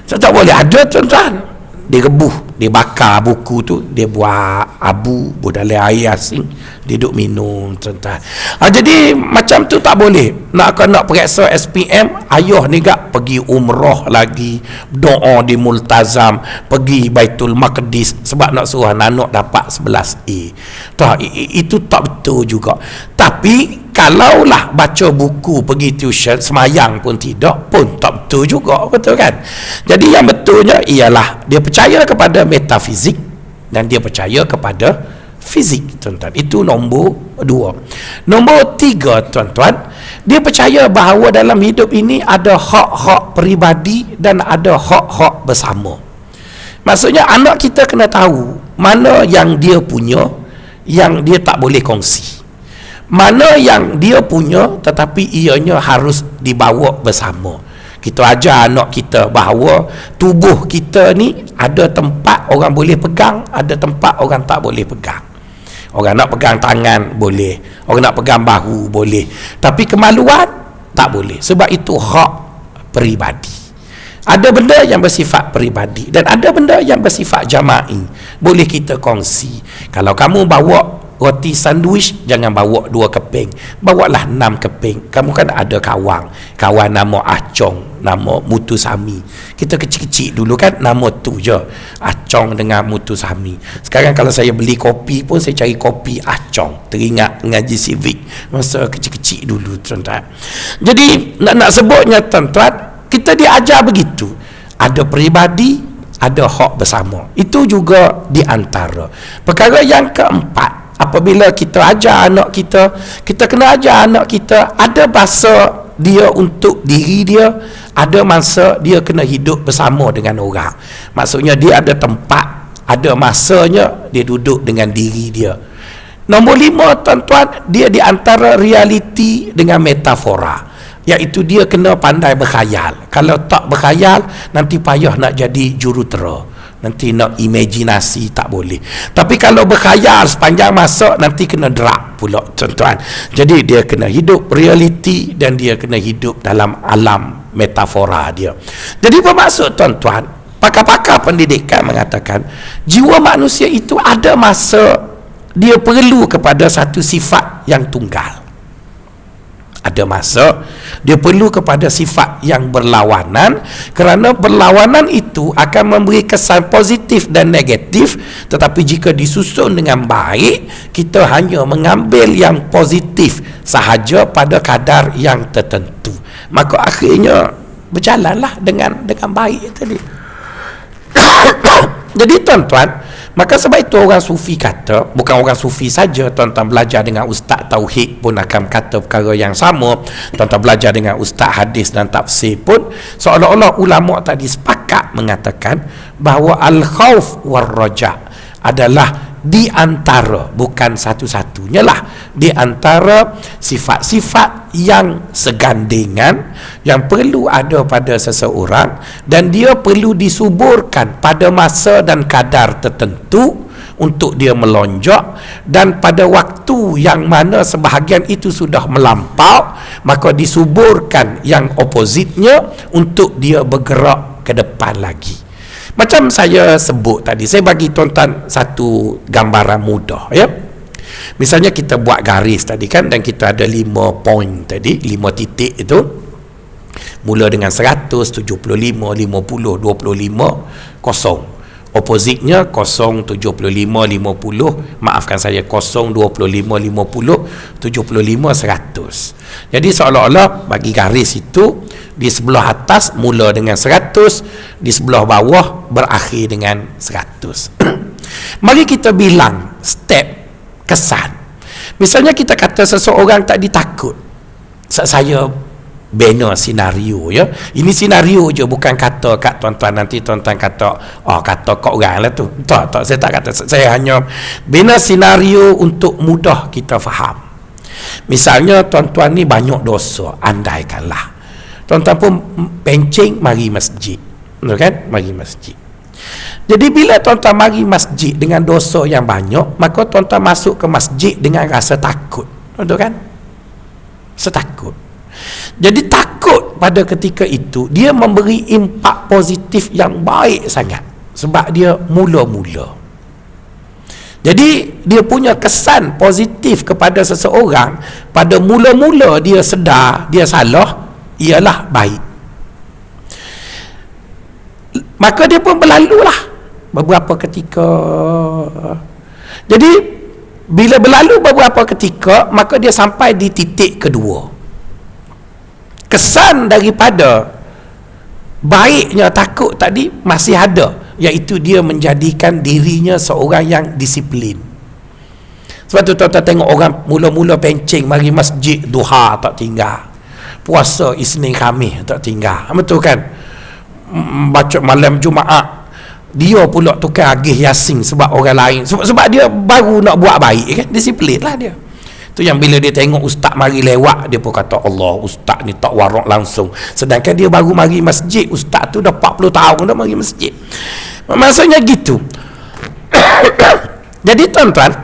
[SPEAKER 1] Tak boleh. Ada tuan-tuan, dia rebuh, dia bakar buku tu, dia buat abu dalam air Yasin, dia duk minum tuan-tuan. Jadi macam tu tak boleh. Nak periksa SPM, ayah ni gak pergi umrah lagi, doa di multazam, pergi Baitul Maqdis sebab nak suruh anak dapat 11A. Itu tak betul juga. Tapi kalaulah baca buku, pergi tuition, semayang pun tidak, pun tak betul juga, betul kan? Jadi yang betulnya ialah dia percaya kepada metafizik dan dia percaya kepada fizik, tuan-tuan. Itu nombor 2. Nombor 3, tuan-tuan, dia percaya bahawa dalam hidup ini ada hak-hak peribadi dan ada hak-hak bersama. Maksudnya anak kita kena tahu mana yang dia punya, yang dia tak boleh kongsi, mana yang dia punya tetapi ianya harus dibawa bersama. Kita ajar anak kita bahawa tubuh kita ni ada tempat orang boleh pegang, ada tempat orang tak boleh pegang. Orang nak pegang tangan boleh, orang nak pegang bahu boleh, tapi kemaluan tak boleh, sebab itu hak peribadi. Ada benda yang bersifat peribadi dan ada benda yang bersifat jama'i, boleh kita kongsi. Kalau kamu bawa roti sandwich, jangan bawa 2 keping, bawalah 6 keping. Kamu kan ada kawan nama Acong, nama Mutusami. Kita kecil-kecil dulu kan nama tu je, Acong dengan Mutusami. Sekarang kalau saya beli kopi pun, saya cari kopi Acong. Teringat ngaji civic masa kecil-kecil dulu, tuan-tuan. Jadi nak sebutnya, tuan-tuan, kita diajar begitu. Ada peribadi, ada hak bersama. Itu juga di antara perkara yang keempat. Apabila kita ajar anak kita, kita kena ajar anak kita ada masa dia untuk diri dia, ada masa dia kena hidup bersama dengan orang. Maksudnya dia ada tempat, ada masanya dia duduk dengan diri dia. Nombor 5, tuan-tuan, dia di antara realiti dengan metafora, iaitu dia kena pandai berkhayal. Kalau tak berkhayal, nanti payah nak jadi jurutera, nanti nak imajinasi tak boleh. Tapi kalau berkhayal sepanjang masa, nanti kena drag pula, tuan-tuan. Jadi dia kena hidup realiti dan dia kena hidup dalam alam metafora dia. Jadi bermaksud, tuan-tuan, pakar-pakar pendidikan mengatakan jiwa manusia itu ada masa dia perlu kepada satu sifat yang tunggal. Ada masa dia perlu kepada sifat yang berlawanan, kerana berlawanan itu akan memberi kesan positif dan negatif. Tetapi jika disusun dengan baik, kita hanya mengambil yang positif sahaja pada kadar yang tertentu, maka akhirnya berjalanlah dengan baik tadi. Jadi tuan-tuan, maka sebab itu orang sufi kata, bukan orang sufi saja, tuan-tuan belajar dengan ustaz tauhid pun akan kata perkara yang sama, tuan-tuan belajar dengan ustaz hadis dan tafsir pun seolah-olah ulama tadi sepakat mengatakan bahawa al-khauf war-raja adalah di antara, bukan satu-satunya lah, di antara sifat-sifat yang segandengan yang perlu ada pada seseorang, dan dia perlu disuburkan pada masa dan kadar tertentu untuk dia melonjak, dan pada waktu yang mana sebahagian itu sudah melampau, maka disuburkan yang opositnya untuk dia bergerak ke depan lagi. Macam saya sebut tadi, saya bagi tuan-tuan satu gambaran mudah, ya. Misalnya kita buat garis tadi kan, dan kita ada 5 point tadi, 5 titik itu. Mula dengan 100, 75, 50, 25, kosong. Oppositnya 0, 75, 50, maafkan saya, 0, 25, 50, 75, 100. Jadi seolah-olah bagi garis itu, di sebelah atas mula dengan 100, di sebelah bawah berakhir dengan 100. Mari kita bilang step kesan. Misalnya kita kata seseorang tak ditakut. Saya bina senario, ya. Ini senario je, bukan kata kat tuan-tuan nanti tuan-tuan kata kata kat orang lah tu. Tak, saya tak kata. Saya hanya bina senario untuk mudah kita faham. Misalnya tuan-tuan ni banyak dosa, andaikanlah tuan-tuan pun pencing mari masjid, betul kan? Mari masjid. Jadi bila tuan-tuan mari masjid dengan dosa yang banyak, maka tuan-tuan masuk ke masjid dengan rasa takut, betul kan? Setakut. Jadi takut pada ketika itu dia memberi impak positif yang baik sangat, sebab dia mula-mula. Jadi dia punya kesan positif kepada seseorang pada mula-mula dia sedar dia salah, ialah baik. Maka dia pun berlalulah beberapa ketika. Jadi bila berlalu beberapa ketika, maka dia sampai di titik kedua. Kesan daripada baiknya takut tadi masih ada, iaitu dia menjadikan dirinya seorang yang disiplin. Sebab tu tuan-tuan tengok orang mula-mula pencing mari masjid duha tak tinggal, puasa Isnin Khamis tak tinggal, betul kan? Baca malam Jumaat dia pula tukar agih Yasin sebab orang lain, sebab dia baru nak buat baik kan, disiplin lah dia. Tu yang bila dia tengok ustaz mari lewat, dia pun kata Allah, ustaz ni tak warak langsung, sedangkan dia baru mari masjid. Ustaz tu dah 40 tahun dah mari masjid. Maksudnya gitu. Jadi tuan-tuan,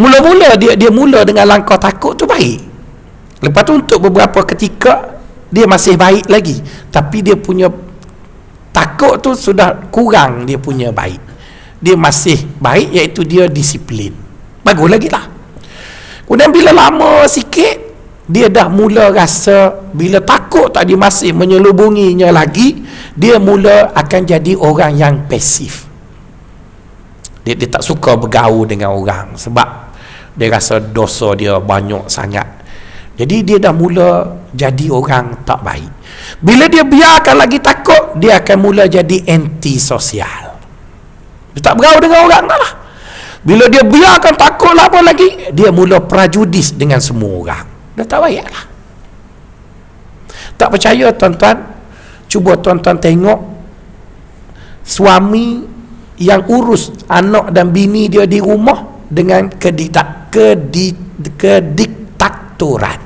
[SPEAKER 1] mula-mula dia mula dengan langkah takut tu baik. Lepas tu untuk beberapa ketika dia masih baik lagi, tapi dia punya takut tu sudah kurang, dia punya baik. Dia masih baik, iaitu dia disiplin. Bagus lagi lah. Kemudian bila lama sikit, dia dah mula rasa, bila takut tadi masih menyelubunginya lagi, dia mula akan jadi orang yang pasif. Dia tak suka bergaul dengan orang, sebab dia rasa dosa dia banyak sangat. Jadi dia dah mula jadi orang tak baik. Bila dia biarkan lagi takut, dia akan mula jadi anti-sosial. Dia tak bergaul dengan orang dah lah. Bila dia biarkan takut lama lagi, dia mula prejudis dengan semua orang. Dah tak baik lah. Tak percaya tuan-tuan, cuba tuan-tuan tengok suami yang urus anak dan bini dia di rumah dengan kediktatoran.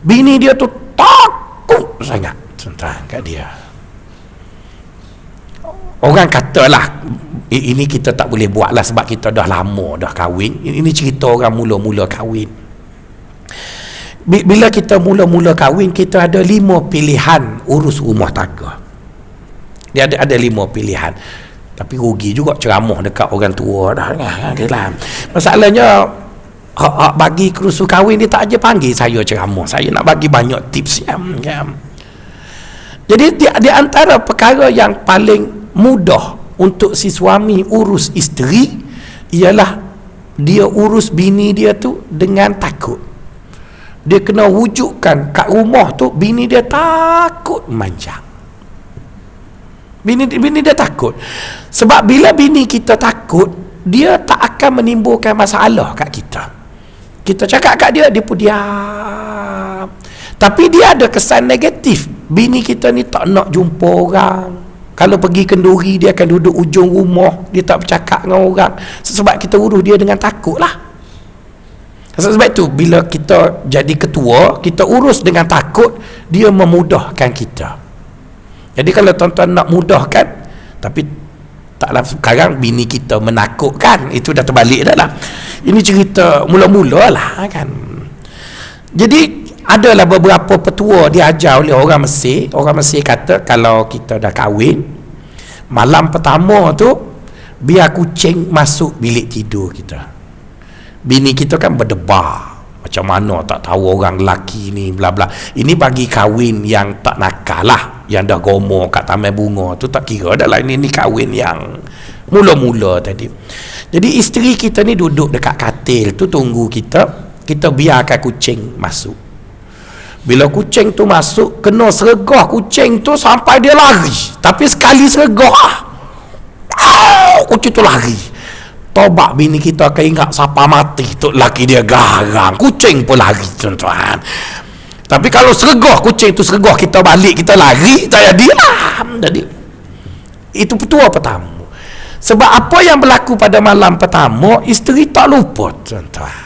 [SPEAKER 1] Bini dia tu takut sangat tuan-tuan kat dia. Orang katalah, ini kita tak boleh buat lah sebab kita dah lama dah kahwin. Ini cerita orang mula-mula kahwin. Bila kita mula-mula kahwin, kita ada 5 pilihan urus rumah tangga. Dia ada 5 pilihan. Tapi rugi juga ceramah dekat orang tua dah. Masalahnya bagi kerusu kahwin dia tak aja panggil saya ceramah, saya nak bagi banyak tips ya. Jadi di antara perkara yang paling mudah untuk si suami urus isteri ialah dia urus bini dia tu dengan takut. Dia kena wujudkan kat rumah tu bini dia takut manjang. Bini dia takut. Sebab bila bini kita takut, dia tak akan menimbulkan masalah kat kita. Kita cakap kat dia, dia pun diam. Tapi dia ada kesan negatif. Bini kita ni tak nak jumpa orang. Kalau pergi kenduri, dia akan duduk ujung rumah, dia tak bercakap dengan orang. Sebab kita urus dia dengan takut lah. Sebab itu bila kita jadi ketua, kita urus dengan takut, dia memudahkan kita. Jadi kalau tuan-tuan nak mudahkan, tapi taklah sekarang bini kita menakutkan, itu dah terbalik dah lah. Ini cerita mula-mula lah kan. Jadi adalah beberapa petua diajar oleh orang Mesir. Orang Mesir kata kalau kita dah kahwin, malam pertama tu biar kucing masuk bilik tidur kita. Bini kita kan berdebar, macam mana tak tahu orang lelaki ni bla bla. Ini bagi kahwin yang tak nakal lah, yang dah gomo kat taman bunga tu tak kira dah lah. Ini kahwin yang mula-mula tadi. Jadi isteri kita ni duduk dekat katil tu tunggu kita biarkan kucing masuk. Bila kucing tu masuk, kena sergah kucing tu sampai dia lari. Tapi sekali sergah, kucing tu lari. Tobat bini kita akan ingat siapa mati tu laki dia garang, kucing pun lari tuan-tuan. Tapi kalau sergah kucing tu, sergah kita balik, kita lari, tak jadilah. Jadi itu petua pertama. Sebab apa yang berlaku pada malam pertama, isteri tak lupa tuan-tuan.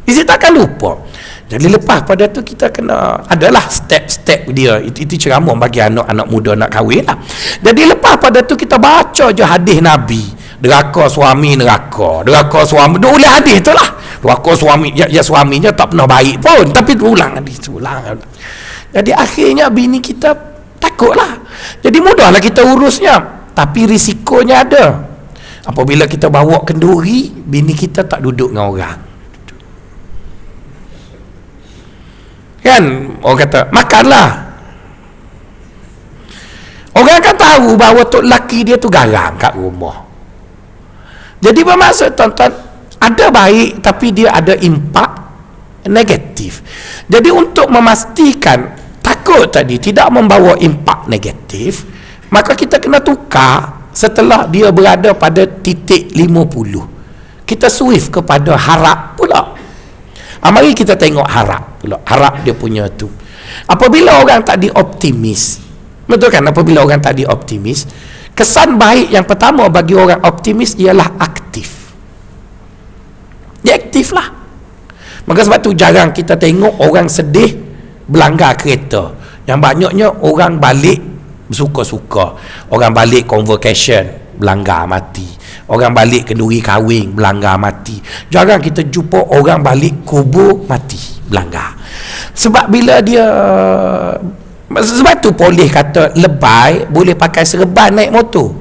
[SPEAKER 1] Isteri takkan lupa. Jadi lepas pada tu kita kena, adalah step-step dia. Itu ceramah bagi anak-anak muda nak kahwin lah. Jadi lepas pada tu kita baca je hadis Nabi. Deraka suami neraka, deraka suami, dia ulang hadis tu lah. Deraka suami, ya suaminya tak pernah baik pun, tapi dia ulang hadis tu, ulang. Jadi akhirnya bini kita takutlah. Jadi mudahlah kita urusnya, tapi risikonya ada. Apabila kita bawa kenduri, bini kita tak duduk dengan orang. Kan orang kata makanlah, orang akan tahu bahawa tok laki dia tu garang kat rumah. Jadi bermaksud tuan-tuan, ada baik tapi dia ada impak negatif. Jadi untuk memastikan takut tadi tidak membawa impak negatif, maka kita kena tukar setelah dia berada pada titik 50. Kita swift kepada harap pula. Mari kita tengok harap pula. Harap dia punya tu. Apabila orang tadi optimis, betul kan? Apabila orang tadi optimis, kesan baik yang pertama bagi orang optimis ialah aktif. Dia aktif lah. Maka sebab tu jarang kita tengok orang sedih berlanggar kereta. Yang banyaknya orang balik bersuka-suka. Orang balik convocation berlanggar mati. Orang balik kenduri kahwin berlanggar mati. Jarang kita jumpa orang balik kubur mati berlanggar. Sebab bila dia, sebab tu polis kata lebay boleh pakai serban naik motor,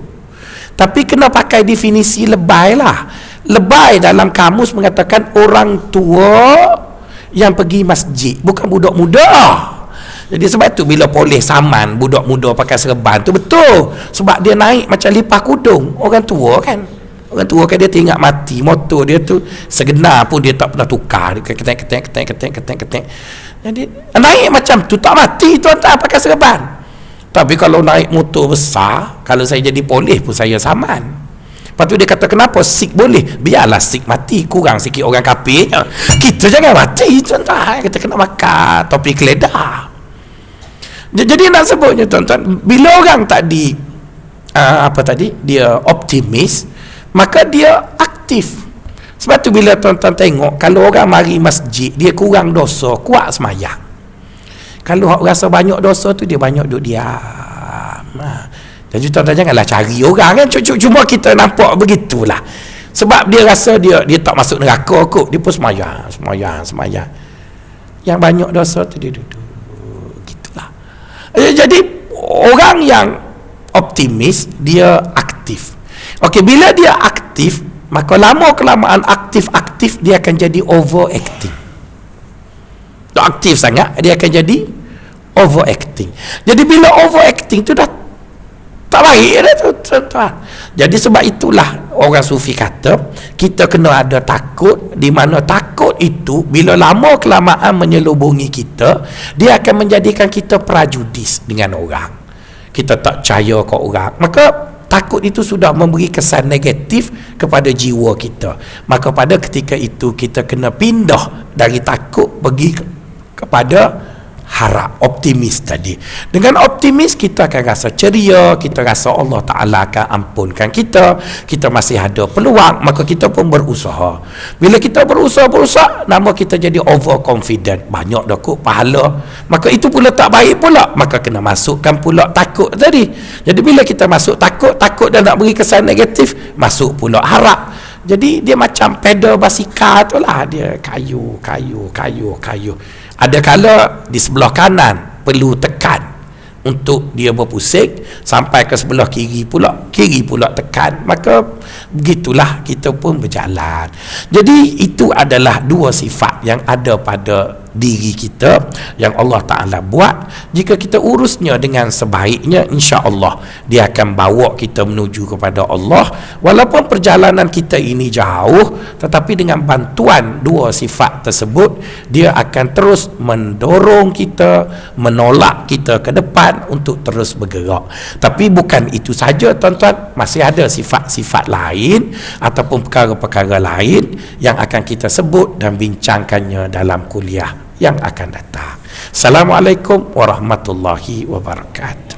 [SPEAKER 1] tapi kena pakai definisi lebay lah. Lebay dalam kamus mengatakan orang tua yang pergi masjid, bukan budak muda. Jadi sebab tu bila polis saman budak muda pakai serban tu betul, sebab dia naik macam lipah kudung. Orang tua kan, orang tua kan dia teringat mati, motor dia tu segenar pun dia tak pernah tukar, ketek. Jadi naik macam tu tak mati tuan-tuan pakai serban. Tapi kalau naik motor besar, kalau saya jadi polis pun saya saman. Lepas tu dia kata kenapa sik boleh, biarlah sik mati, kurang sikit orang kafirnya, kita jangan mati tuan-tuan, kita kena makan topi keledar. Jadi nak sebutnya tuan-tuan, bila orang tadi dia optimis, maka dia aktif. Sebab tu bila tuan-tuan tengok, kalau orang mari masjid, dia kurang dosa, kuat semayang. Kalau rasa banyak dosa tu, dia banyak duduk diam. Jadi tuan-tuan janganlah cari orang kan, cuma kita nampak begitulah. Sebab dia rasa dia tak masuk neraka kot, dia pun semayang. Yang banyak dosa tu dia duduk. Gitulah. Jadi orang yang optimis, dia aktif. Okey, bila dia aktif, maka lama kelamaan aktif-aktif dia akan jadi overacting. Tak aktif sangat dia akan jadi overacting. Jadi bila overacting tu dah tak baik dah tu. Jadi sebab itulah orang sufi kata kita kena ada takut, di mana takut itu bila lama kelamaan menyelubungi kita, dia akan menjadikan kita prejudis dengan orang. Kita tak percaya ke orang. Maka takut itu sudah memberi kesan negatif kepada jiwa kita. Maka pada ketika itu kita kena pindah dari takut pergi kepada harap, optimis tadi. Dengan optimis kita akan rasa ceria, kita rasa Allah Ta'ala akan ampunkan kita masih ada peluang, maka kita pun berusaha. Bila kita berusaha, nama kita jadi overconfident, banyak dah kot pahala, maka itu pula tak baik pula, maka kena masukkan pula takut tadi. Jadi bila kita masuk takut dan nak beri kesan negatif, masuk pula harap. Jadi dia macam pedal basikal tu lah, dia kayu. Ada kala di sebelah kanan perlu tekan untuk dia berpusing, sampai ke sebelah kiri pula tekan, maka begitulah kita pun berjalan. Jadi itu adalah dua sifat yang ada pada diri kita yang Allah Ta'ala buat. Jika kita urusnya dengan sebaiknya, insya-Allah dia akan bawa kita menuju kepada Allah. Walaupun perjalanan kita ini jauh, tetapi dengan bantuan dua sifat tersebut, dia akan terus mendorong kita, menolak kita ke depan untuk terus bergerak. Tapi bukan itu saja tuan-tuan, masih ada sifat-sifat lain ataupun perkara-perkara lain yang akan kita sebut dan bincangkannya dalam kuliah yang akan datang. Assalamualaikum warahmatullahi wabarakatuh.